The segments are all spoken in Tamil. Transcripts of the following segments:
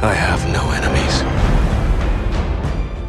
I have no enemies.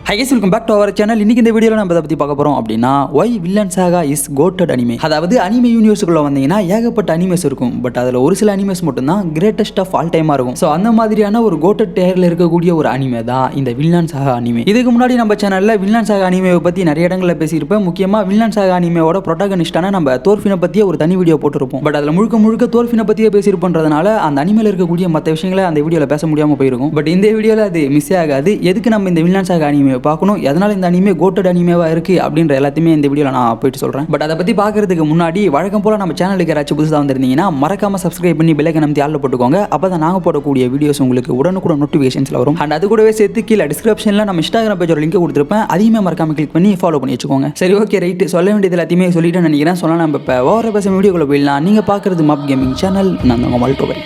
Hi guys, welcome back to our channel. இன்னைக்கு இந்த வீடியோல நம்ம பத்தி பார்க்க போறோம் அப்படின்னா why Vinland Saga is goated anime. அதாவது அனிமே யூனிவர்ஸ்க்குள்ள வந்தீங்கன்னா ஏகப்பட்ட அனிமேஸ் இருக்கும். பட் அதுல ஒரு சில அனிமேஸ் மட்டும் தான் கிரேட்டஸ்ட் ஆஃப் ஆல் டைமா இருக்கும். சோ அந்த மாதிரியான ஒரு கோட்டட் டேர்ல இருக்கக்கூடிய ஒரு அனிமே தான் இந்த Vinland Saga அனிமே. இதுக்கு முன்னாடி நம்ம சேனல்ல Vinland Saga அனிமேவை பத்தி நிறைய இடங்கள்ல பேசியிருப்பேன். முக்கியமா Vinland Saga அனிமேவோட ப்ரோட்டாகனிஸ்டான நம்ம தோர்ஃபினை பத்தியே ஒரு தனி வீடியோ போட்டுருப்போம். பட் அதுல முழுக்க தோர்ஃபினை பத்தியே பேசியிருப்போன்றதுனால அந்த அனிமேல இருக்கக்கூடிய மற்ற விஷயங்களை அந்த வீடியோல பேச முடியாம போயிருக்கும். பட் இந்த வீடியோல அது மிஸ் ஆகாது. எதுக்கு நம்ம இந்த Vinland Saga அனிமே பார்க்கணும், எதனால இந்த அனிமே கோட்டட் அனிமேவா இருக்கு அப்படின்ற எல்லாத்தையுமே இந்த வீடியோல நான் போயிட்டு சொல்றேன். பட் அதை பத்தி பார்க்கறதுக்கு முன்னாடி வழக்கம் போல நம்ம சேனலுக்கு யாராச்சும் புதுசாக வந்திருந்தீங்கன்னா மறக்காம சப்ஸ்கிரைப் பண்ணி பெல் ஐகானை அமைத்தி ஆல்ல போட்டுக்கோங்க. அப்பதான் நாங்க போடக்கூடிய வீடியோஸ் உங்களுக்கு உடனுக்குடன் நோட்டிஃபிகேஷன்ஸ்ல வரும். அண்ட் அது கூடவே சேர்த்து கீழே டிஸ்கிரிப்ஷன்ல நம்ம இன்ஸ்டாகிராம் பேஜோட லிங்க் கொடுத்துருப்பேன். அதையுமே மறக்காம கிளிக் பண்ணி ஃபாலோ பண்ணி வச்சுக்கோங்க. சரி, ஓகே, ரைட். சொல்ல வேண்டியது எல்லாத்தையுமே சொல்லிட்டு நினைக்கிறேன். சொல்லலாம் நம்ம இப்போ ஓவர பேச வீடியோக்குள்ள போயிடலாம். நீங்க பார்க்கறது மாப் கேமிங் சேனல். நான் உங்க மல்டோபரி.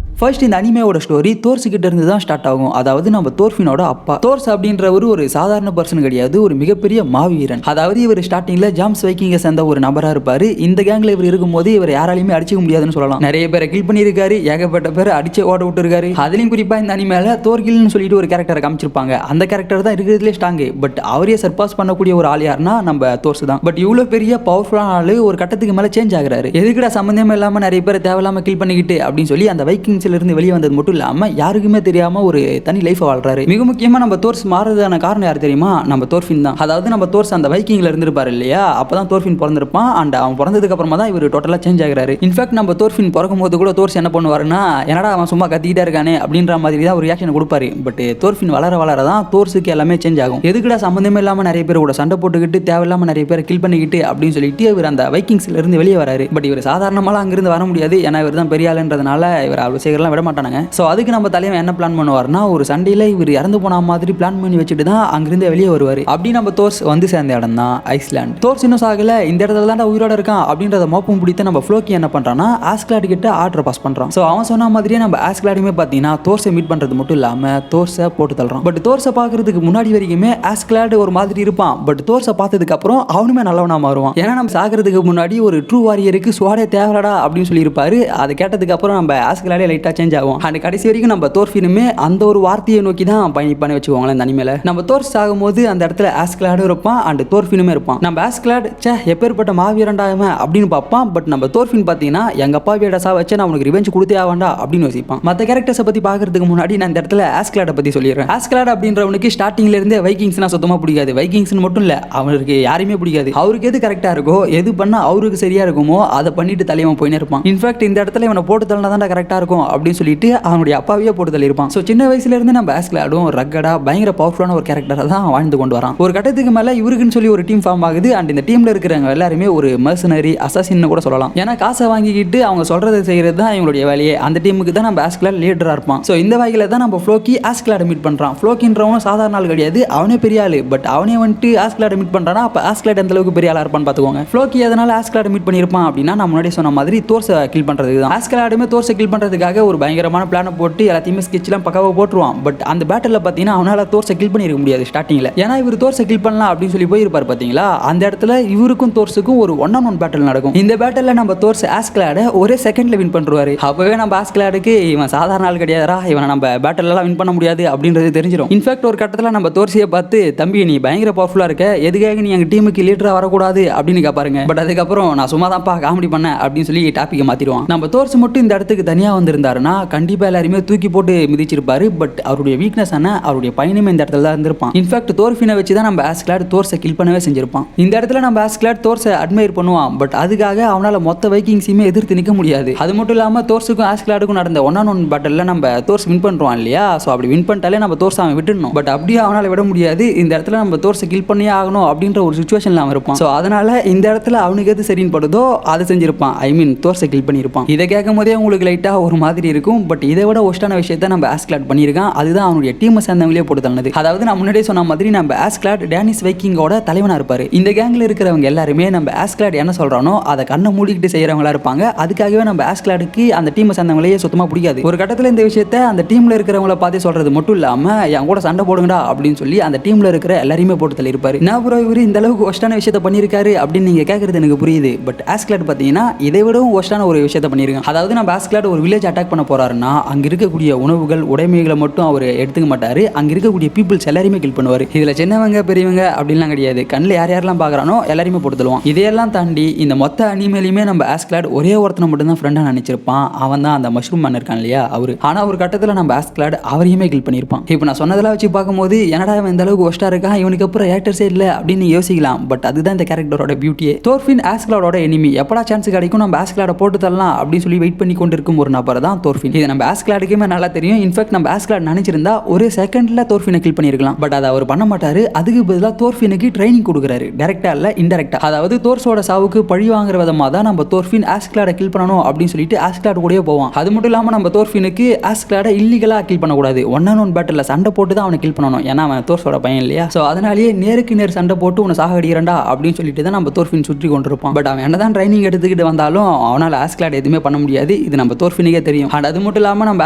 ஃபர்ஸ்ட் இந்த அனிமேவோட ஸ்டோரி தோர்ஸ் கிட்ட இருந்து தான் ஸ்டார்ட் ஆகும். அதாவது நம்ம தோர்ஃபினோட அப்பா. தோர்ஸ் அப்படின்றவர் ஒரு சாதாரண பர்சன் கிடையாது, ஒரு மிகப்பெரிய மாவீரன். அதாவது இவர் ஸ்டார்டிங்ல ஜாம்ஸ் வைக்கிங்க சேர்ந்த ஒரு நபரா இருப்பாரு. இந்த கேங்ல இவர் இருக்கும்போது இவர் யாராலையுமே அடிச்சுக்க முடியாதுன்னு சொல்லலாம். நிறைய பேரை கில் பண்ணியிருக்காரு, ஏகப்பட்ட பேரை அடிச்சு ஓட விட்டுருக்காரு. அதுலயும் குறிப்பா இந்த அனிமேல தோர்கில்னு சொல்லிட்டு ஒரு கேரக்டரை காமிச்சிருப்பாங்க. அந்த கேரக்டர் தான் இருக்கிறதுலே ஸ்ட்ராங்கு. பட் அவரே சர்பாஸ் பண்ணக்கூடிய ஒரு ஆள் யாருன்னா நம்ம தோர்ஸ் தான். பட் இவ்வளவு பெரிய பவர்ஃபுல்லான ஆளு ஒரு கட்டத்துக்கு மேல சேஞ்ச் ஆகுறாரு. எதுக்குடா சம்பந்தமே இல்லாம நிறைய பேரை தேவையில்லாம கில் பண்ணிக்கிட்டு அப்படின்னு சொல்லி அந்த வைக்கிங்ஸ் இருந்து வெளியே வந்தது மட்டும் இல்லாம யாருக்குமே தெரியாம ஒரு தனி லைஃப் வாழ்றாரு. மிக முக்கியமா நம்ம தோர்ஸ் மாறதுக்கான காரணம் யார் தெரியுமா? நம்ம தோர்ஃபின் தான். அதாவது நம்ம தோர்ஸ் அந்த வைக்கிங்ல இருந்திருப்பாரு இல்லையா, அப்பதான் தோர்ஃபின் பிறந்திருப்பான். அண்ட் அவன் பிறந்ததுக்கு அப்புறமா தான் இவர் டோட்டலா சேஞ்ச் ஆகிறாரு. இன்ஃபேக்ட் நம்ம தோர்ஃபின் பிறக்கும் போது கூட தோர்ஸ் என்ன பண்ணுவாருன்னா, என்னடா அவன் சும்மா கத்திக்கிட்டே இருக்கானே அப்படின்ற மாதிரி தான் ஒரு ரியாக்ஷன் கொடுப்பாரு. பட் தோர்ஃபின் வளர தான் தோர்ஸுக்கு எல்லாமே சேஞ்ச் ஆகும். எதுக்குடா சம்பந்தமே இல்லாம நிறைய பேர் கூட சண்டை போட்டுக்கிட்டு தேவையில்லாம நிறைய பேரை கில் பண்ணிக்கிட்டு அப்படின்னு சொல்லிட்டு இவர் அந்த வைக்கிங்ஸ்ல இருந்து வெளியே வராரு. பட் இவர் சாதாரணமாலாம் அங்கிருந்து வர முடியாது. ஏன்னா இவர் தான் பெரிய ஆளுன்றதுனால இவர் அவ்வளவு சீக்கிரம் விட மாட்டாங்க. ஸோ அதுக்கு நம்ம தலைவன் என்ன பிளான் பண்ணுவார்னா, ஒரு சண்டையில் இவர் இறந்து போன மாதிரி பிளான் பண்ணி வச்சுட்டு தான் அங்கிருந்து வெளியே வருவார். அப்படி நம்ம தோர்ஸ் வந்து சேர்ந்த இடம் தான் ஐஸ்லாண்ட். தோர்ஸ் இன்னும் சாகல, இந்த இடத்துல தான் உயிரோட இருக்கான் அப்படின்றத மோப்பம் பிடித்த நம்ம ஃப்ளோக்கி என்ன பண்றான்னா, ஆஸ்கிளாட் கிட்ட ஆர்டர் பாஸ் பண்றான். ஸோ அவன் சொன்ன மாதிரியே நம்ம ஆஸ்கிளாடுமே பார்த்தீங்கன்னா தோர்ஸை மீட் பண்றது மட்டும் இல்லாம தோர்ஸை போட்டு தள்ளுறான். பட் தோர்ஸை பார்க்கறதுக்கு முன்னாடி வரைக்குமே ஆஸ்கிளாட் ஒரு மாதிரி இருப்பான். பட் தோர்ஸை பார்த்ததுக்கு அப்புறம் அவனுமே நல்லவனா மாறுவான். ஏன்னா நம்ம சாகிறதுக்கு முன்னாடி ஒரு ட்ரூ வாரியருக்கு சுவாடே தேவலடா அப்படின்னு சொல்லி இருப்பாரு. அதை கேட்டதுக்கு அப்புறம் நம்ம ஆஸ்கிளாடே லைட்டா சேஞ்ச் ஆகும். அந்த கடைசி வரைக்கும் நம்ம தோர்ஃபினுமே அந்த ஒரு வார்த்தையை நோக்கி தான் பயணிப்பான்னு வச்சுக்கோங்களேன். இந்த அனிமேல நம்ம தோர்ஸ் ஆகும்போது அந்த இடத்துல ஆஸ்கிளாடும் இருப்பான் அண்ட் தோர்ஃபினுமே இருப்பான். நம்ம ஆஸ்கிளாட் எப்பேற்பட்ட மாவீரண்டாம அப்படின்னு பார்ப்பான். பட் நம்ம தோர்ஃபின் பார்த்தீங்கன்னா எங்க அப்பா வீட சா வச்சு நான் உனக்கு ரிவெஞ்ச் கொடுத்தே ஆவாண்டா அப்படின்னு யோசிப்பான். மற்ற கேரக்டர்ஸை பத்தி பார்க்கறதுக்கு முன்னாடி நான் இந்த இடத்துல ஆஸ்கிளாட பத்தி சொல்லிடுறேன். ஆஸ்கிளாட் அப்படின்றவனுக்கு ஸ்டார்டிங்ல இருந்தே வைக்கிங்ஸ்னா சுத்தமா பிடிக்காது. வைக்கிங்ஸ் மட்டும் இல்ல, அவனுக்கு யாருமே பிடிக்காது. அவருக்கு எது கரெக்டா இருக்கோ, எது பண்ணா அவருக்கு சரியா இருக்குமோ அதை பண்ணிட்டு தலைவன் போயினே இருப்பான். இன்ஃபேக்ட் இந்த இடத்துல இவனை போட்டு தள்ளனா தான் கரெக்டா இருக்கும் அப்படின்னு சொல்லிட்டு அவனுடைய அப்பாவையே போட்டு தள்ளியிருப்பான். ஸோ சின்ன வயசுல இருந்து நம்ம ஆஸ்கிளாடும் ரக்கடா பயங்கர பவர்ஃபுல்லான ஒரு கேரக்டரை தான் வாழ்ந்து கொண்டு வரான். ஒரு கட்டத்துக்கு மேல இவருக்குன்னு சொல்லி ஒரு டீம் ஃபார்ம் ஆகுது. அண்ட் இந்த டீம்ல இருக்கிறவங்க எல்லாருமே ஒரு மர்சனரி அசாசின்னு கூட சொல்லலாம். ஏன்னா காசை வாங்கிக்கிட்டு அவங்க சொல்றதை செய்யறது தான் இவங்களுடைய வேலையே. அந்த டீமுக்கு தான் நம்ம ஆஸ்கிளாட் லீடரா இருப்பான். ஸோ இந்த வகையில தான் நம்ம ஃப்ளோக்கி ஆஸ்கிளாட மீட் பண்றான். ஃப்ளோக்கின்றவனும் சாதாரண ஆள் கிடையாது, அவனே பெரிய ஆளு. பட் அவனே வந்துட்டு ஆஸ்கிளாட மீட் பண்றானா, அப்ப ஆஸ்கிளாட் எந்த அளவுக்கு பெரிய ஆளா இருப்பான்னு பாத்துக்கோங்க. ஃப்ளோக்கி எதனால ஆஸ்கிளாட மீட் பண்ணிருப்பான் அப்படின்னா, நான் முன்னாடி சொன்ன மாதிரி தோர்ஸை கில் பண்றதுக்கு தான். ஆஸ்கிளாடுமே தோர்ஸை கில் பண்றதுக்காக ஒரு பயங்கரமான பிளானை போட்டு எல்லாத்தையுமே ஸ்கெட்ச்லாம் பக்காவா போட்டுருவான். பட் அந்த பேட்டில் பார்த்தீங்கன்னா அவனால தோர்ஸை கில் பண்ணிருக்க முடியாது ஸ்டார்டிங்ல. ஏன்னா இவர் தோர்ஸை கில் பண்ணலாம் அப்படின்னு சொல்லி போயிருப்பார் பார்த்தீங்களா. அந்த இடத்துல இவருக்கும் தோர்ஸுக்கும் ஒரு 1-on-1 பேட்டில் நடக்கும். இந்த பேட்டில் நம்ம தோர்ஸ் ஆஸ்கிளாட ஒரே செகண்ட்ல வின் பண்ணுவாரு. அப்பவே நம்ம ஆஸ்கிளாடுக்கு இவன் சாதாரண ஆள் கிடையாதுரா, இவனை நம்ம பேட்டில் எல்லாம் வின் பண்ண முடியாது அப்படின்றது தெரிஞ்சிடும். இன்ஃபேக்ட் ஒரு கட்டத்தில் நம்ம தோர்ஸையை பார்த்து, தம்பி நீ பயங்கர பவர்ஃபுல்லா இருக்க, எதுக்காக நீ எங்க டீமுக்கு லீடரா வரக்கூடாது அப்படின்னு கேட்பாருங்க. பட் அதுக்கப்புறம் நான் சும்மா தான்ப்பா காமெடி பண்ண அப்படின்னு சொல்லி டாபிக்கை மாத்திடுவான். நம்ம தோர்ஸ் மட்டும் இந்த இடத்துக்கு தனியா வந்திருந்தாருன்னா கண்டிப்பா எல்லாருமே தூக்கி போட்டு மிதிச்சிருப்பாரு. பட் அவருடைய வீக்னஸ் அவருடைய பயணமே இந்த இடத்துல தான் இருந்திருப்பான். இன்ஃபேக்ட் தோர்ஃபினை வச்சு தான் நம்ம ஆஸ்கிளாட் தோர்ஸை கில் பண்ணவே செஞ்சிருப்பான். இந்த இடத்துல நம்ம ஆஸ்கிளாட் தோர்ஸை அட்மையர் பண்ணுவான். பட் அதுக்காக அவனால மொத்த வைக்கிங்ஸையுமே எதிர்த்து நிற்க முடியாது. அது மட்டும் இல்லாம தோர்ஸுக்கும் ஆஸ்கிளாடுக்கும் நடந்த 1-on-1 பேட்டில் நம்ம தோர்ஸ் வின் பண்ணுவான் இல்லையா. ஸோ அப்படி வின் பண்ணிட்டாலே நம்ம தோர்ஸ் அவன் விட்டுடணும். பட் அப்படியே அவனால விட முடியாது. இந்த இடத்துல நம்ம தோர்ஸை கில் பண்ணியே ஆகணும் அப்படின்ற ஒரு சுச்சுவேஷன்ல அவன் இருப்பான். ஸோ அதனால இந்த இடத்துல அவனுக்கு எது சரின்னு படுதோ அதை செஞ்சிருப்பான். ஐ மீன் தோர்ஸை கில் பண்ணியிருப்பான். இதை கேட்கும் போதே உங்களுக்கு லைட்டா ஒரு மாதிரி மாதிரி இருக்கும். பட் இதை விட ஒஸ்டான விஷயத்த நம்ம ஆஸ்கிளாட் பண்ணியிருக்கான். அதுதான் அவனுடைய டீமை சேர்ந்தவங்களே போட்டு தள்ளது. அதாவது நான் முன்னாடியே சொன்ன மாதிரி நம்ம ஆஸ்கிளாட் டேனிஸ் வைக்கிங்கோட தலைவனா இருப்பாரு. இந்த கேங்ல இருக்கிறவங்க எல்லாருமே நம்ம ஆஸ்கிளாட் என்ன சொல்றானோ அதை கண்ணை மூடிக்கிட்டு செய்யறவங்களா இருப்பாங்க. அதுக்காகவே நம்ம ஆஸ்கிளாடுக்கு அந்த டீமை சேர்ந்தவங்களே சுத்தமா பிடிக்காது. ஒரு கட்டத்தில் இந்த விஷயத்த அந்த டீம்ல இருக்கிறவங்கள பார்த்து சொல்றது மட்டும் இல்லாம என் கூட சண்டை போடுங்கடா அப்படின்னு சொல்லி அந்த டீம்ல இருக்கிற எல்லாரையுமே போட்டு தள்ளி இருப்பாரு. நான் ப்ரோ இவரு இந்த அளவுக்கு ஒஸ்டான விஷயத்த பண்ணியிருக்காரு அப்படின்னு நீங்க கேட்கறது எனக்கு புரியுது. பட் ஆஸ்கிளாட் பார்த்தீங்கன்னா இதை விடவும் ஒஸ்டான ஒரு விஷயத்த பண்ணியிருக்காங்க. அதாவது நம்ம ஆஸ்கிளாட் ஒரு வில்லேஜ் அட்டாக் பண்ண போறாருன்னா அங்க இருக்கக்கூடிய உணவுகள் உடைமைகளை மட்டும் அவர் எடுத்துக்க மாட்டாரு. அங்க இருக்கக்கூடிய பீப்புள்ஸ் எல்லாரையுமே கில் பண்ணுவாரு. இதுல சின்னவங்க பெரியவங்க அப்படின்லாம் கிடையாது. கண்ணில் யார் யாரெல்லாம் பாக்குறானோ எல்லாரையுமே போட்டு தள்ளுவான். இதையெல்லாம் தாண்டி இந்த மொத்த அனிமேலையுமே நம்ம ஆஸ்கிளாட் ஒரே ஒருத்தனை மட்டும் தான் ஃப்ரெண்டா நினைச்சிருப்பான். அவன் தான் அந்த மஷ்ரூம் மேன் இருக்கான் இல்லையா அவரு. ஆனா ஒரு கட்டத்தில் நம்ம ஆஸ்கிளாட் அவரையுமே கில் பண்ணியிருப்பான். இப்போ நான் சொன்னதெல்லாம் வச்சு பார்க்கும்போது என்னடா இவன் இந்த அளவுக்கு ஒஸ்டா இருக்கான், இவனுக்கு அப்புறம் ஆக்டர்ஸே இல்ல அப்படின்னு யோசிக்கலாம். பட் அதுதான் இந்த கேரக்டரோட பியூட்டியே. தோர்ஃபின் ஆஸ்கிளாடோட எனிமி. எப்படா சான்ஸ் கிடைக்கும் நம்ம ஆஸ்கிளாட போட்டு தரலாம் அப்படின்னு சொல்லி வெயிட் பண்ணி கொண்டு இருக்கும் ஒரு நபர் தான் தோர்ஃபின். இது நம்ம ஆஸ்கிளாடுக்குமே நல்லா தெரியும். இன்ஃபேக்ட் நம்ம ஆஸ்கிளாட் நினைச்சிருந்தா ஒரு செகண்ட்ல தோர்ஃபினை கில் பண்ணிருக்கலாம். பட் அதை அவர் பண்ண மாட்டாரு. அதுக்கு பதிலாக தோர்ஃபினுக்கு ட்ரைனிங் கொடுக்குறாரு. டைரக்டா இல்ல இன்டைரக்டா. அதாவது தோர்ஸோட சாவுக்கு பழி வாங்குற விதமாக தான் நம்ம தோர்ஃபின் ஆஸ்கிளாட கில் பண்ணணும் அப்படின்னு சொல்லிட்டு ஆஸ்கிளாட் கூடயே போவான். அது மட்டும் இல்லாம நம்ம தோர்ஃபினுக்கு ஆஸ்கிளாட இல்லீகலா கில் பண்ணக்கூடாது. 1-on-1 பேட்டில் சண்டை போட்டு தான் அவனை கில் பண்ணணும். ஏன்னா அவன் தோர்ஸோட பையன் இல்லையா. ஸோ அதனாலேயே நேருக்கு நேர் சண்டை போட்டு உன்னை சாகடிக்கிறண்டா அப்படின்னு சொல்லிட்டு தான் நம்ம தோர்ஃபின் சுற்றி கொண்டிருப்பான். பட் அவன் என்னதான் ட்ரைனிங் எடுத்துக்கிட்டு வந்தாலும் அவனால் ஆஸ்கிளாட் எதுவுமே பண்ண முடியாது. இது நம்ம தோர்ஃபினுக்கே தெரியும். அண்ட் அது மட்டும் இல்லாமல் நம்ம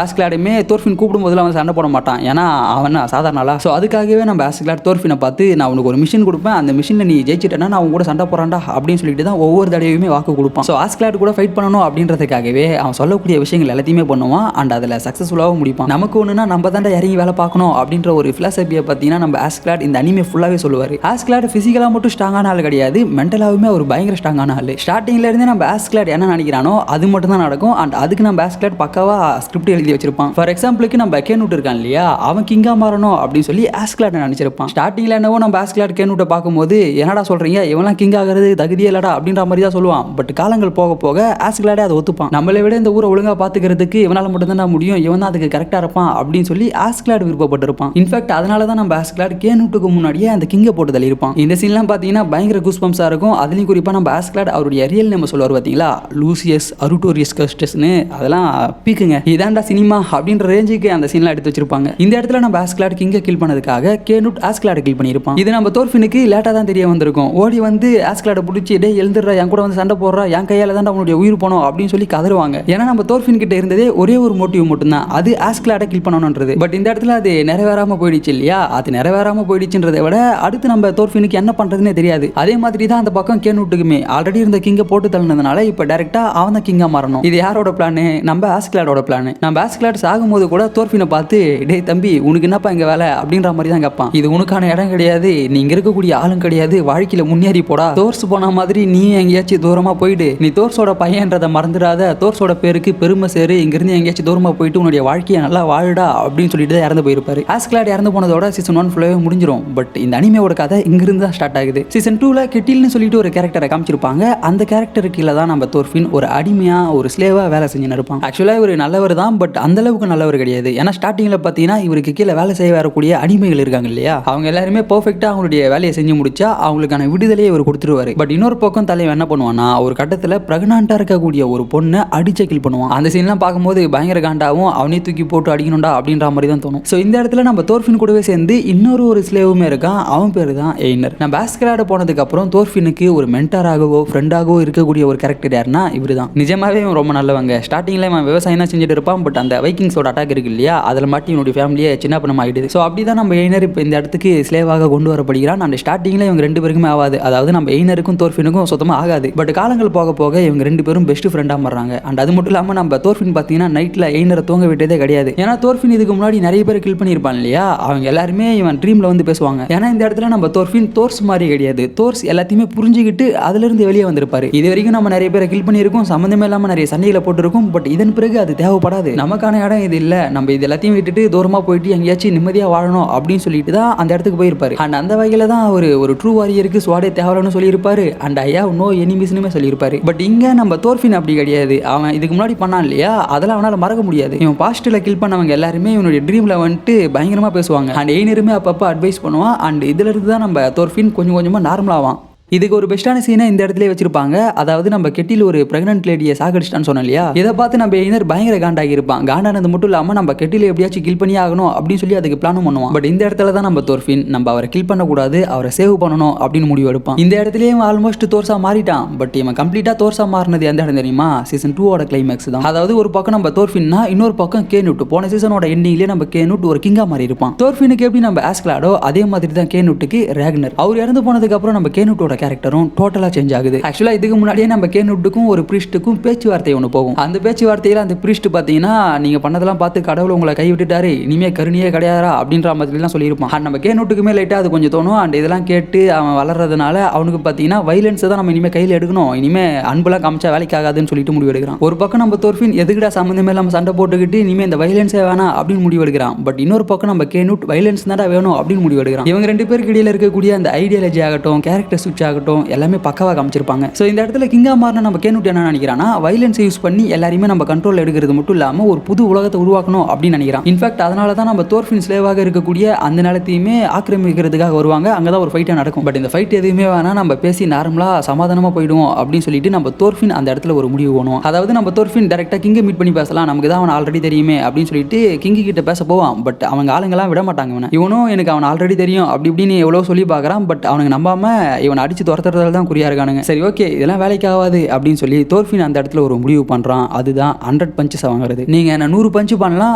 ஆஸ்கிளாடுமே தோர்ஃபின் கூப்பிடும் போதில் அவன் சண்டை போட மாட்டான். ஏன்னா அவன் சாதாரணலா. ஸோ அதுக்காகவே நம்ம ஆஸ்கிளாட் தோர்ஃபினை பார்த்து நான் உனக்கு ஒரு மிஷின் கொடுப்பேன், அந்த மிஷினில் நீ ஜெயிச்சிட்டேன்னா நான் அவங்க கூட சண்டை போறான்டா அப்படின்னு சொல்லிட்டு தான் ஒவ்வொரு தடவையுமே வாக்கு கொடுப்பான். ஸோ ஆஸ்கிளாட் கூட ஃபைட் பண்ணணும் அப்படின்றதுக்காகவே அவன் சொல்லக்கூடிய விஷயங்கள் எல்லாத்தையுமே பண்ணுவான். அண்ட் அதில் சக்ஸஸ்ஃபுல்லாகவும் முடிப்பான். நமக்கு ஒன்றுனா நம்ம தாண்டா இறங்கி வேலை பார்க்கணும் அப்படின்ற ஒரு ஃபிலாசபியை பார்த்தீங்கன்னா நம்ம ஆஸ்கிளாட் இந்த அனிமே ஃபுல்லாகவே சொல்லுவார். ஆஸ்கிளாட் ஃபிசிக்கலாக மட்டும் ஸ்ட்ராங்கான ஆள் கிடையாது, மென்டலாகவுமே ஒரு பயங்கர ஸ்ட்ராங்கான ஆள். ஸ்டார்டிங்ல இருந்தே நம்ம ஆஸ்கிளாட் என்ன நினைக்கிறானோ அது மட்டும் தான் நடக்கும். அண்ட் அதுக்கு நம்ம ஆஸ்கிளாட் பக்காவா ஸ்கிரிப்ட் எழுதி வச்சிருப்பான். ஃபார் எக்ஸாம்பிளுக்கு நம்ம கேனூட் இருக்கான் இல்லையா, அவன் கிங்கா மாறணும் அப்படின்னு சொல்லி ஆஸ்கிளாட் நினைச்சிருப்பான். ஸ்டார்டிங்ல என்னவோ நம்ம ஆஸ்கிளாட் கேனூட்டை பார்க்கும்போது என்னடா சொல்றீங்க, இவெல்லாம் கிங் ஆகிறது தகுதியே இல்லடா அப்படின்ற மாதிரி தான் சொல்லுவான். பட் காலங்கள் போக போக ஆஸ்கிளாடே அதை ஒத்துப்பான். நம்மளை விட இந்த ஊரை ஒழுங்கா பாத்துக்கிறதுக்கு இவனால மட்டும் தான் முடியும், இவன் தான் அதுக்கு கரெக்டா இருப்பான் அப்படின்னு சொல்லி ஆஸ்கிளாட் விருப்பப்பட்டிருப்பான். இன்ஃபேக்ட் அதனால தான் நம்ம ஆஸ்கிளாட் கேனூட்டுக்கு முன்னாடியே அந்த கிங்கை போட்டு தள்ளியிருப்பான். இந்த சீன்லாம் பார்த்தீங்கன்னா பயங்கர கூஸ்பம்ஸா இருக்கும். அதுலயும் குறிப்பாக நம்ம ஆஸ்கிளாட் அவருடைய ரியல் நேம் சொல்லுவார் பார்த்தீங்களா, லூசியஸ் அருட்டோரியஸ் கஸ்டஸ்னு. அதெல்லாம் பீக்குங்க, இதாண்டா சினிமா அப்படின்ற ரேஞ்சுக்கு அந்த சீன்லாம் எடுத்து வச்சிருப்பாங்க. இந்த இடத்துல நம்ம ஆஸ்கிளாட் கிங்கை கில் பண்ணதுக்காக கேனூட் ஆஸ்கிளாட் கில் பண்ணியிருப்பான். இது நம்ம தோர்ஃபினுக்கு லேட்டாக தான் தெரிய வந்திருக்கும். ஓடி வந்து ஆஸ்கிளாட பிடிச்சி டே எழுந்துடுறா, என் கூட வந்து சண்டை போடுறா, என் கையால தான் அவனுடைய உயிர் போனோம் அப்படின்னு சொல்லி கதறுவாங்க. ஏன்னா நம்ம தோர்ஃபின் கிட்ட இருந்ததே ஒரே ஒரு மோட்டிவ் மட்டும்தான், அது ஆஸ்கிளாட கில் பண்ணணும்ன்றது. பட் இந்த இடத்துல அது நிறைவேறாம போயிடுச்சு இல்லையா. அது நிறைவேறாம போயிடுச்சுன்றதை விட அடுத்து நம்ம தோர்ஃபினுக்கு என்ன பண்றதுன்னே தெரியாது. அதே மாதிரி தான் அந்த பக்கம் கேனூட்டுக்குமே ஆல்ரெடி இருந்த கிங்கை போட்டு தள்ளினதுனால இப்போ டைரக்டா அவன் தான் கிங்கா மாறணும். இது யாரோட பிளான்? நம்ம ஆஸ்கிளாடோட பிளான். நம்ம ஆஸ்கிளாட் சாகும்போது கூட தோர்ஃபினை பார்த்து டே தம்பி உனக்கு என்னப்பா இங்க வேலை அப்படின்ற மாதிரி தான் கேட்பான். இது உனக்கான இடம் கிடையாது, நீங்க இருக்கக்கூடிய ஆளும் கிடையாது, வாழ்க்கையில முன்னேறி போடா. தோர்ஸ் போன மாதிரி நீ எங்கேயாச்சும் தூரமா போயிடு, நீ தோர்ஸோட பையன்றதை மறந்துடாத, தோர்ஸோட பேருக்கு பெருமை சேரு, இங்கிருந்து எங்கேயாச்சும் தூரமா போயிட்டு உன்னுடைய வாழ்க்கையை நல்லா வாழுடா அப்படின்னு சொல்லிட்டு தான் இறந்து போயிருப்பாரு. ஆஸ்கிளாட் இறந்து போனதோட சீசன் 1 ஃபுல்லாவே முடிஞ்சிடும். பட் இந்த அனிமேவோட கதை இங்கிருந்து தான் ஸ்டார்ட் ஆகுது. சீசன் 2ல கெட்டில்னு சொல்லிட்டு ஒரு கேரக்டரை காமிச்சிருப்பாங்க. அந்த கேரக்டருக்கு கீழே தான் நம்ம தோர்ஃபின் ஒரு அடிமையா ஒரு ஸ்லேவா வேலை செஞ்சுன்னு இருப்பான். ஆக்சுவலா இவர் நல்லவர் தான், பட் அந்த அளவுக்கு நல்லவர் கிடையாது. ஏன்னா ஸ்டார்டிங்ல பாத்தீங்கன்னா இவருக்கு கீழே வேலை செய்ய வரக்கூடிய அடிமைகள் இருக்காங்க இல்லையா, அவங்க எல்லாருமே பெர்ஃபெக்ட்டா அவங்களுடைய வேலையை செஞ்சு முடிச்சா அவங்களுக்கான விடுதலையை இவர் கொடுத்துருவாரு. பட் இன்னொரு பக்கம் தலைவன் என்ன பண்ணுவான்னா ஒரு கட்டத்துல பிரெக்னண்டா இருக்கக்கூடிய ஒரு பொண்ணை அடிச்சு கில் பண்ணுவான். அந்த சீன்லாம் பார்க்கும்போது பயங்கர காண்டாவும் அவனே தூக்கி போட்டு அடிக்கணும்டா அப்படின்ற மாதிரி தான் தோணும். ஸோ இந்த இடத்துல நம்ம தோர்ஃபின் கூடவே சேர்ந்து இன்னொரு ஒரு ஸ்லேவுமே இருக்கான். அவன் பேரு தான் எய்னர். நம்ம ஆஸ்கிளாட போனதுக்கு அப்புறம் தோர்ஃபினுக்கு ஒரு மென்டாராகவோ ஃப்ரெண்டாகவோ இருக்கக்கூடிய ஒரு கேரக்டர் யாருன்னா இவர் தான். நிஜமாவே இவன் ரொம்ப நல்லவங்க. ஸ்டார்டிங்ல இவன் விவசாயம் தான் செஞ்சுட்டு இருப்பான். பட் அந்த வைக்கிங்ஸோட அட்டாக் இருக்கு இல்லையா, அதில் மாட்டி இவனுடைய ஃபேமிலியை சின்ன பணம் ஆகிடுது. ஸோ அப்படிதான் நம்ம எய்னர் இப்போ இந்த இடத்துக்கு ஸ்லேவாக கொண்டு வரப்படுகிறான். அந்த ஸ்டார்டிங்ல இவங்க ரெண்டு பேருக்குமே ஆகாது. அதாவது நம்ம எய்னருக்கும் தோர்ஃபினுக்கும் சுத்தமாக ஆகாது. பட் காலங்கள் போக போக இவங்க ரெண்டு பேரும் பெஸ்ட் ஃப்ரெண்டாக மாறுறாங்க. அண்ட் அது மட்டும் இல்லாமல் நம்ம தோர்ஃபின் பார்த்தீங்கன்னா நைட்டில் எய்னரை தூங்க விட்டதே கிடையாது. ஏன்னா தோர்ஃபின் இதுக்கு முன்னாடி நிறைய பேர் கில் பண்ணியிருப்பான் இல்லையா, அவங்க எல்லாருமே இவன் ட்ரீம்ல வந்து பேசுவாங்க. ஏன்னா இந்த இடத்துல நம்ம தோர்ஃபின் தோர்ஸ் மாதிரி கிடையாது. தோர்ஸ் எல்லாத்தையுமே புரிஞ்சுக்கிட்டு அதுல இருந்து வெளியே வந்திருப்பாரு. இது வரைக்கும் நம்ம நிறைய பேரை கில் பண்ணியிருக்கோம், சம்மந்தமே இல்லாமல் நிறைய சண்டைகளை போட்டிருக்கோம். பட் இதன் பிறகு அது தேவைப்படாது, நமக்கான இடம் இது இல்லை, நம்ம இது எல்லாத்தையும் விட்டுட்டு தூரமா போயிட்டு எங்கேயாச்சும் நிம்மதியாக வாழணும் அப்படின்னு சொல்லிட்டு தான் அந்த இடத்துக்கு போயிருப்பாரு. அண்ட் அந்த வகையில தான் அவர் ஒரு ட்ரூ வாரியருக்கு ஸ்வாடே தேவைன்னு சொல்லியிருப்பாரு. அண்ட் ஐயா நோ எனிமிஸ்னுமே சொல்லியிருப்பாரு. பட் இங்க நம்ம தோர்ஃபின் அப்படி கிடையாது. அவன் இதுக்கு முன்னாடி பண்ணான் இல்லையா, அதெல்லாம் அவனால மறக்க முடியாது. இவன் பாஸ்ட்ல கில் பண்ணவங்க எல்லாருமே இவனுடைய ட்ரீம்ல வந்துட்டு பயங்கரமா பேசுவாங்க. அண்ட் எய்னருமே அப்பப்போ அட்வைஸ் பண்ணுவான். அண்ட் இதுல இருந்து தான் நம்ம தோர்ஃபின் கொஞ்சம் கொஞ்சமா நார்மல் ஆவான். இதுக்கு ஒரு பெஸ்ட்டான சீனை இந்த இடத்துல வச்சிருப்பாங்க. அதாவது நம்ம கெட்டில் ஒரு பிரெக்னன்ட் லேடியை சாகடிச்சிட்டான்னு சொன்னோம் இல்லையா, இதை பார்த்து நம்ம எயினர் பயங்கர காண்டாகி இருப்பான். காண்டானது மட்டும் இல்லாமல் நம்ம கெட்டில் எப்படியாச்சும் கில் பண்ணி ஆகணும் அப்படின்னு சொல்லி அதுக்கு பிளானும் பண்ணுவான். பட் இந்த இடத்துல தான் நம்ம தோர்ஃபின் நம்ம அவரை கில் பண்ணக்கூடாது, அவரை சேவ் பண்ணணும் அப்படின்னு முடிவு எடுப்பான். இந்த இடத்துலயே ஆல்மோஸ்ட் தோர்ஸா மாறிட்டான். பட் இவன் கம்ப்ளீட்டா தோர்ஸா மாறினது எந்த இடம் தெரியுமா? சீசன் 2 கிளைமேக்ஸ் தான். அதாவது ஒரு பக்கம் நம்ம தோர்ஃபின்னா, இன்னொரு பக்கம் கேனுட். போன சீசனோட எண்டிங்லேயே நம்ம கேனுட் ஒரு கிங்கா மாறி இருப்பான். தோர்ஃபினுக்கு எப்படி நம்ம ஆஸ்க்லாடோ அதே மாதிரி தான் கேனுட்டுக்கு ரேக்னர். அவர் இறந்து போனதுக்கு அப்புறம் நம்ம கேனுட்டோட கேரக்டரும் டோட்டலா சேஞ்ச் ஆகுது. ஆக்சுவலா இதுக்கு முன்னாடியே நம்ம கேனுட்டுக்கும் ஒரு பிரீஸ்டுக்கும் பேச்சுவார்த்தை ஒன்று போகும். அந்த பேச்சுவார்த்தையில அந்த பிரீஸ்ட் பார்த்தீங்கன்னா, நீங்க பண்ணதெல்லாம் பார்த்து கடவுள் உங்களை கை விட்டுட்டாரு, இனிமே கருணையே கிடையாதா அப்படின்ற மாதிரிலாம் சொல்லியிருப்பான். அண்ட் நம்ம கேனுட்டுக்குமே லைட்டா அது கொஞ்சம் தோணும். அண்ட் இதெல்லாம் கேட்டு அவன் வளர்றதுனால அவனுக்கு பார்த்தீங்கன்னா வைலன்ஸ் தான் நம்ம இனிமே கையில் எடுக்கணும், இனிமே அன்புலாம் காமிச்சா வேலைக்கு ஆகாதுன்னு சொல்லிட்டு முடிவு எடுக்கிறான். ஒரு பக்கம் நம்ம தோர்ஃபின் எதுக்குடா சம்மந்தமே இல்லாம சண்டை போட்டுக்கிட்டு இனிமே இந்த வைலன்ஸே வேணாம் அப்படின்னு முடிவு எடுக்கிறான். பட் இன்னொரு பக்கம் நம்ம கேனுட் வைலன்ஸ் தான் வேணும் அப்படின்னு முடிவு எடுக்கிறான். இவங்க ரெண்டு பேருக்கு இடையில இருக்கக்கூடிய அந்த ஐடியாலஜி ஆகட்டும், கேரக்டர் ஸ்விட்ச் ஆகட்டும், எல்லாமே பக்காவா காமிச்சிருப்பாங்க. ஸோ இந்த இடத்துல கிங்கா மாறின நம்ம கேனுட் என்ன நினைக்கிறான்னா, வைலன்ஸ் யூஸ் பண்ணி எல்லாருமே நம்ம கண்ட்ரோல் எடுக்கிறது மட்டும் இல்லாம ஒரு புது உலகத்தை உருவாக்கணும் அப்படின்னு நினைக்கிறான். இன்ஃபேக்ட் அதனால தான் நம்ம தோர்ஃபின் ஸ்லேவாக இருக்கக்கூடிய அந்த நிலத்தையுமே ஆக்கிரமிக்கிறதுக்காக வருவாங்க. அங்கதான் ஒரு ஃபைட்டா நடக்கும். பட் இந்த ஃபைட் எதுவுமே வேணா, நம்ம பேசி நார்மலா சமாதானமா போயிடுவோம் அப்படின்னு சொல்லிட்டு நம்ம தோர்ஃபின் அந்த இடத்துல ஒரு முடிவு பண்ணுவோம். அதாவது நம்ம தோர்ஃபின் டைரக்டா கிங்கை மீட் பண்ணி பேசலாம், நமக்கு தான் அவன் ஆல்ரெடி தெரியுமே அப்படின்னு சொல்லிட்டு கிங்கி கிட்ட பேச போவான். பட் அவங்க ஆளுங்கெல்லாம் விட மாட்டாங்க. இவனும் எனக்கு அவன் ஆல்ரெடி தெரியும் அப்படி இப்படின்னு எவ்வளவு சொல்லி பார்க்கறான். பட் அவனுக்கு நம்பாம இவன் அடிச்சு துரத்துறதுல தான் குறியா இருக்கானுங்க. சரி ஓகே, இதெல்லாம் வேலைக்கு ஆகாது அப்படின்னு சொல்லி தோர்ஃபின் அந்த இடத்துல ஒரு முடிவு பண்றான். அதுதான் 100 பஞ்சஸ் வாங்குறது. நீங்க என்ன 100 பஞ்சு பண்ணலாம்,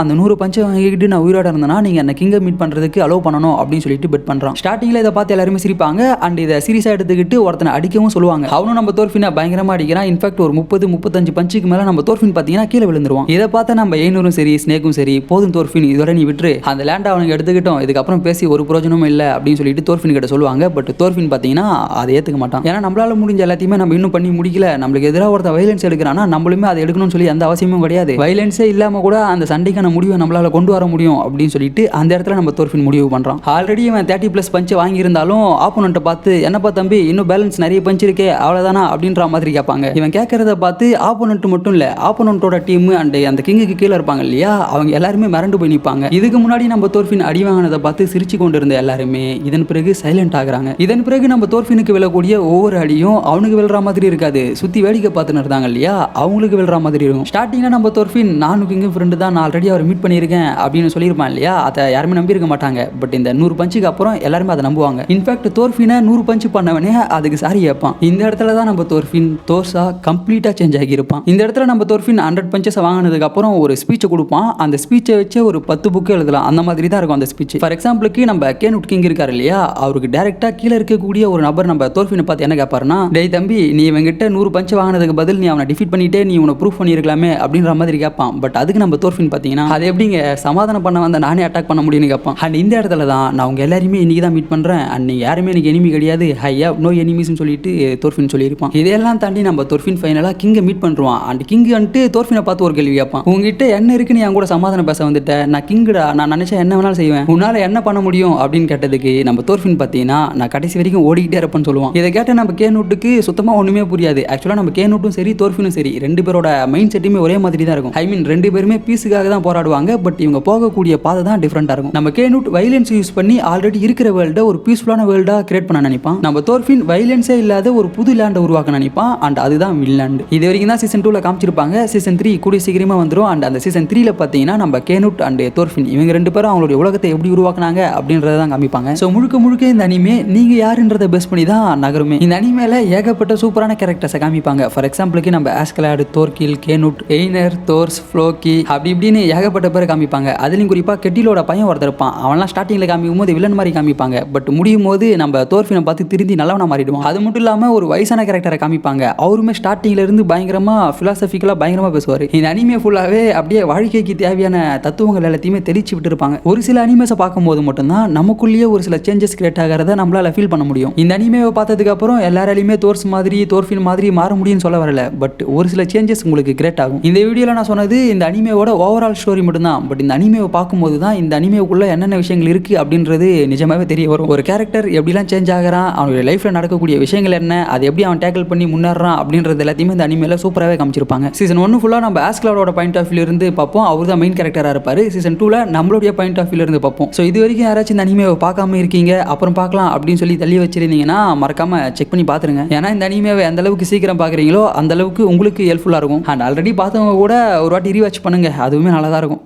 அந்த 100 பஞ்சு வாங்கிக்கிட்டு நான் உயிரோட இருந்தேன்னா நீங்க என்ன கிங்கை மீட் பண்றதுக்கு அலோவ் பண்ணணும் அப்படின்னு சொல்லிட்டு பெட் பண்றான். ஸ்டார்டிங்ல இதை பார்த்து எல்லாருமே சிரிப்பாங்க. அண்ட் இதை சீரியஸா எடுத்துக்கிட்டு ஒருத்தனை அடிக்கவும் சொல்லுவாங்க. அவனும் நம்ம தோர்ஃபினை பயங்கரமா அடிக்கிறான். இன்ஃபேக்ட் ஒரு 30-35 பஞ்சுக்கு மேல நம்ம தோர்ஃபின் பாத்தீங்கன்னா கீழே விழுந்துருவான். இதை பார்த்து நம்ம எயினரும் சரி ஸ்னேக்கும் சரி, போதும் தோர்ஃபின் இதோட நீ விட்டுரு, அந்த லேண்டை அவனுக்கு எடுத்துக்கிட்டோம், இதுக்கப்புறம் பேசி ஒரு பிரயோஜனமும் இல்லை அப்படின்னு சொல்லிட்டு தோர்ஃபின் கிட்ட சொல்லுவாங்க. பட் தோர்ஃபின் பாத்தீங்கன்னா அதை ஏத்துக்க மாட்டான். ஏன்னா நம்மளால முடிஞ்ச எல்லாத்தையுமே நம்ம இன்னும் பண்ணி முடிக்கல, நம்மளுக்கு எதிராக ஒருத்த வைலன்ஸ் எடுக்கிறான்னா நம்மளுமே அதை எடுக்கணும்னு சொல்லி அந்த அவசியமும் கிடையாது, வைலன்ஸே இல்லாம கூட அந்த சண்டைக்கான முடிவை நம்மளால கொண்டு வர முடியும் அப்படின்னு சொல்லிட்டு அந்த இடத்துல நம்ம தோர்ஃபின் முடிவு பண்றான். ஆல்ரெடி இவன் 30+ பஞ்சு வாங்கியிருந்தாலும் ஆப்போனண்ட்டை பார்த்து என்னப்பா தம்பி இன்னும் பேலன்ஸ் நிறைய பஞ்சு இருக்கே அவ்வளவுதானா அப்படின்ற மாதிரி கேட்பாங்க. இவன் கேட்கறத பார்த்து ஆப்போனண்ட் மட்டும் இல்ல, ஆப்போனண்டோட டீம் அண்ட் அந்த கிங்குக்கு கீழே இருப்பாங்க இல்லையா, அவங்க எல்லாருமே மிரண்டு போய் நிற்பாங்க. இதுக்கு முன்னாடி நம்ம தோர்ஃபின் அடி வாங்கினதை பார்த்து சிரிச்சு கொண்டு இருந்த எல்லாருமே இதன் பிறகு சைலண்ட் ஆகுறாங்க. இதன் பிறகு நம்ம தோர்ஃபினுக்கு விழக்கூடிய ஒவ்வொரு அடியும் அவனுக்கு விழுற மாதிரி இருக்காது, சுத்தி வேடிக்கை பார்த்துன்னு இருந்தாங்க இல்லையா அவங்களுக்கு விழுற மாதிரி இருக்கும். ஸ்டார்டிங்ல நம்ம தோர்ஃபின் நானும் கிங்கும் ஃப்ரெண்டு தான், நான் ஆல்ரெடி அவரை மீட் பண்ணியிருக்கேன் அப்படின்னு சொல்லியிருப்பான் இல்லையா, அதை யாருமே நம்பி இருக்க மாட்டாங்க. பட் இந்த 100 பஞ்சுக்கு அப்புறம் எல்லாருமே அதை நம்புவாங்க. இன்ஃபேக்ட் தோர்ஃபினை 100 பஞ்சு பண்ணவனே அதுக்கு சாரி கேட்பான். இந்த இடத்துல தான் நம்ம தோர்ஃபின் தோர்ஸா கம்ப்ளீட்டா சேஞ்ச் ஆகியிருப்பான். இந்த இடத்துல நம்ம தோர்ஃபின் 100 பஞ்சஸ் வாங்கினதுக்கு அப்புறம் ஒரு ஸ்பீச்சை கொடுப்பான். அந்த ஸ்பீச்சை வச்சு ஒரு 10 புக்கு எழுதலாம், அந்த மாதிரி தான் இருக்கும் அந்த ஸ்பீச். ஃபார் எக்ஸாம்பிளுக்கு நம்ம கேனுட் கிங் இருக்காரு இல்லையா, அவருக்கு டைரக்டா கீழே இருக்கக்கூடிய ஒரு நபர் நம்ம தோர்ஃபினை பார்த்து என்ன கேட்பாருன்னா, டேய் தம்பி நீ இவங்கிட்ட 100 பஞ்சு வாங்கினதுக்கு பதில் நீ அவனை டிஃபீட் பண்ணிட்டே நீ உன ப்ரூஃப் பண்ணியிருக்கலாமே அப்படின்ற மாதிரி கேட்பான். பட் அதுக்கு நம்ம தோர்ஃபின் பார்த்தீங்கன்னா அது எப்படிங்க சமாதானம் பண்ண வந்த நானே அட்டாக் பண்ண முடியும்னு கேட்பான். அண்ட் இந்த இடத்துல தான் நான் உங்க எல்லாருமே இன்னைக்கு தான் மீட் பண்றேன், அண்ட் நீங்க யாருமே எனக்கு எனிமி கிடையாது, ஐ ஹேவ் நோ எனிமீஸ்னு சொல்லிட்டு தோர்ஃபின் சொல்லியிருப்பான். இதெல்லாம் தாண்டி நம்ம தோர்ஃபின் ஃபைனலா கிங்கை மீட் பண்ணுவான். அண்ட் கிங் வந்துட்டு தோர்ஃபினை பார்த்து ஒரு கேள்வி கேட்பான், உங்ககிட்ட என்ன இருக்குன்னு என் கூட சமாதானம் பேச வந்துட்டேன், நான் கிங்குடா, நான் நினைச்சா என்ன வேணாலும் செய்வேன், உன்னால என்ன பண்ண முடியும் அப்படின்னு கேட்டதுக்கு நம்ம தோர்ஃபின் பார்த்தீங்கன்னா நான் கடைசி வரைக்கும் ஓடிக்கிட்டே இருப்பேன்னு சொல்லுவான். இதை கேட்ட நம்ம கேனுட்டுக்கு சுத்தமா ஒண்ணுமே புரியாது. ஆக்சுவலா நம்ம கேனுட்டும் சரி தோர்ஃபினும் சரி ரெண்டு பேரோட மைண்ட் செட்டுமே ஒரே மாதிரி தான் இருக்கும். ஐ மீன் ரெண்டு பேருமே பீஸுக்காக தான் போராடுவாங்க. பட் இவங்க போகக்கூடிய பாதை தான் டிஃப்ரெண்டா இருக்கும். நம்ம கேனுட் வைலன்ஸ் யூஸ் பண்ணி ஆல்ரெடி இருக்கிற வேர்ல்டை ஒரு பீஸ்ஃபுல்லான வேர்ல்டா கிரியேட் பண்ண நினைப்பான். நம்ம தோர்ஃபின் வைலன்ஸே இல்லாத ஒரு புது லேண்டை உருவாக்க நினைப்பான். அண்ட் அதுதான் வின்லாண்ட். இது வரைக்கும் தான் சீசன் 2ல காமிச்சிருப்பாங்க. சீசன் 3 கூடிய சீக்கிரமா வந்துடும். அண்ட் அந்த சீசன் 3ல பார்த்தீங்கன்னா நம்ம கேனுட் அண்ட் தோர்ஃபின் இவங்க ரெண்டு பேரும் அவங்களுடைய உலகத்தை எப்படி உருவாக்குனாங்க அப்படின்றத தான் காமிப்பாங்க. ஸோ முழுக்க முழுக்க இந்த அனிமே நீங்க யாருன்றதை பேஸ் பண்ணி தான் நகருமே. இந்த அனிமேல ஏகப்பட்ட சூப்பரான கேரக்டர்ஸை காமிப்பாங்க. ஃபார் எக்ஸாம்பிளுக்கு நம்ம ஆஸ்கலாட், தோர்கில், கேனுட், எய்னர், தோர்ஸ், ஃப்ளோக்கி அப்படி இப்படின்னு ஏகப்பட்ட பேர் காமிப்பாங்க. அதுலயும் குறிப்பா கெட்டிலோட பையன் ஒருத்தர் இருப்பான். அவன்லாம் ஸ்டார்டிங்ல காமிக்கும் போது வில்லன் மாதிரி காமிப்பாங்க. பட் முடியும் போது நம்ம தோர்ஃபினை பார்த்து திருந்தி நல்லவனா மாறிடுவான். அது மட்டும் இல்லாம ஒரு வயசான கேரக்டரை காமிப்பாங்க. அவருமே ஸ்டார்டிங்ல இருந்து பயங்கரமா பிலாசபிக்கலா பயங்கரமா பேசுவார். இந்த அனிமே ஃபுல்லாவே அப்படியே வாழ்க்கைக்கு தேவையான தத்துவங்கள் எல்லாத்தையுமே தெளிச்சு விட்டு இருப்பாங்க. ஒரு சில அனிமேஸை பார்க்கும்போது மட்டும்தான் நமக்குள்ளேயே ஒரு சில சேஞ்சஸ் கிரியேட் ஆகிறத நம்மளால ஃபீல் பண்ண முடியும். இந்த அனிமேவை பார்த்ததுக்கு அப்புறம் எல்லாராலையுமே தோர்ஸ் மாதிரி தோர்ஃபின் மாதிரி மாற முடியும்னு சொல்ல வரல. பட் ஒரு சில சேஞ்சஸ் உங்களுக்கு கிரியேட் ஆகும். இந்த வீடியோல நான் சொன்னது இந்த அனிமேவோட ஓவரால் ஸ்டோரி மட்டும்தான். பட் இந்த அனிமேவை பார்க்கும்போது தான் இந்த அனிமேவுக்குள்ள என்னென்ன விஷயங்கள் இருக்கு அப்படின்றது நிஜமாவே தெரிய வரும். ஒரு கேரக்டர் எப்படிலாம் சேஞ்ச் ஆகிறான், அவனுடைய லைஃப்ல நடக்கக்கூடிய விஷயங்கள் என்ன, அதை எப்படி அவன் டேக்கிள் பண்ணி முன்னேறான் அப்படின்றது எல்லாத்தையுமே இந்த அனிமேல சூப்பராகவே காமிச்சிருப்பாங்க. சீசன் 1 ஃபுல்லா நம்ம ஆஸ்கலாடோட பாயிண்ட் ஆஃப் வியூல இருந்து பார்ப்போம். அவர் தான் மெயின் கேரக்டரா இருப்பாரு. சீசன் 2ல நம்மளுடைய பாயிண்ட் ஆஃப் வியூல இருந்து பார்ப்போம். ஸோ இது வரைக்கும் யாராச்சும் இந்த அனிமேவை பார்க்காம இருக்கீங்க அப்புறம் பார்க்கலாம் அப்படின்னு சொல்லி தள்ளி வச்சிருந்தீங்கன்னா மறக்காம செக் பண்ணி பார்த்துருங்க. ஏன்னா இந்த அனிமேவை எந்த அளவுக்கு சீக்கிரம் பார்க்குறீங்களோ அந்த அளவுக்கு உங்களுக்கு ஹெல்ப்ஃபுல்லாக இருக்கும். அண்ட் ஆல்ரெடி பார்த்தவங்க கூட ஒரு வாட்டி ரீவாட்ச் பண்ணுங்க, அதுவுமே நல்லா தான் இருக்கும்.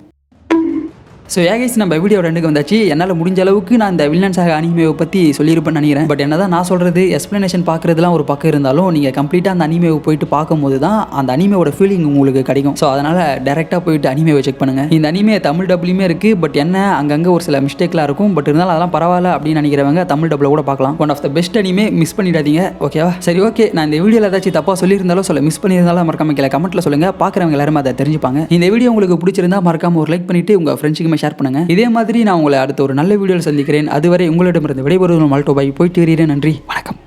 ஸோ ஏகைஸ் நம்ம வீடியோ ரெண்டுக்கு வந்தாச்சு. என்னால் முடிஞ்ச அளவுக்கு நான் இந்த வில்லன் சாகா அனிமேவை பற்றி சொல்லியிருப்பேன்னு நினைக்கிறேன். பட் என்ன தான் நான் சொல்கிறது, எக்ஸ்ப்ளனேஷன் பார்க்குறதுலாம் ஒரு பக்கம் இருந்தாலும் நீங்கள் கம்ப்ளீட்டாக அந்த அனிமேவை போயிட்டு பார்க்கும்போது தான் அந்த அனிமேவோட ஃபீலிங் உங்களுக்கு கிடைக்கும். ஸோ அதனால் டேரெக்டாக போயிட்டு அனிமேவை செக் பண்ணுங்கள். இந்த அனிமே தமிழ் டப்லையுமே இருக்குது. பட் என்ன அங்கங்கே ஒரு சில மிஸ்டேக்லாம் இருக்கும். பட் இருந்தாலும் அதெல்லாம் பரவாயில்ல அப்படின்னு நினைக்கிறவங்க தமிழ் டப்பில் கூட பார்க்கலாம். One of the best anime, miss பண்ணிடாதீங்க. ஓகேவா? சரி, ஓகே. நான் இந்த வீடியோவில் ஏதாச்சும் தப்பாக சொல்லியிருந்தாலும் மிஸ் பண்ணியிருந்தாலும் மறக்காம கீழே கமெண்ட்டில் சொல்லுங்கள். பார்க்குறவங்க எல்லாரும் அதை தெரிஞ்சுப்பாங்க. இந்த வீடியோ உங்களுக்கு பிடிச்சிருந்தா மறக்காம ஒரு லைக் பண்ணிவிட்டு உங்கள் ஃப்ரெண்ட்ஸுக்குமே ஷேர் பண்ணுங்கள். இதே மாதிரி நான் உங்களை அடுத்த ஒரு நல்ல வீடியோவில் சந்திக்கிறேன். அதுவரை உங்களிடமிருந்து விடைபெறுவது மால்டோ பாய். போயிட்டு வரேன். நன்றி, வணக்கம்.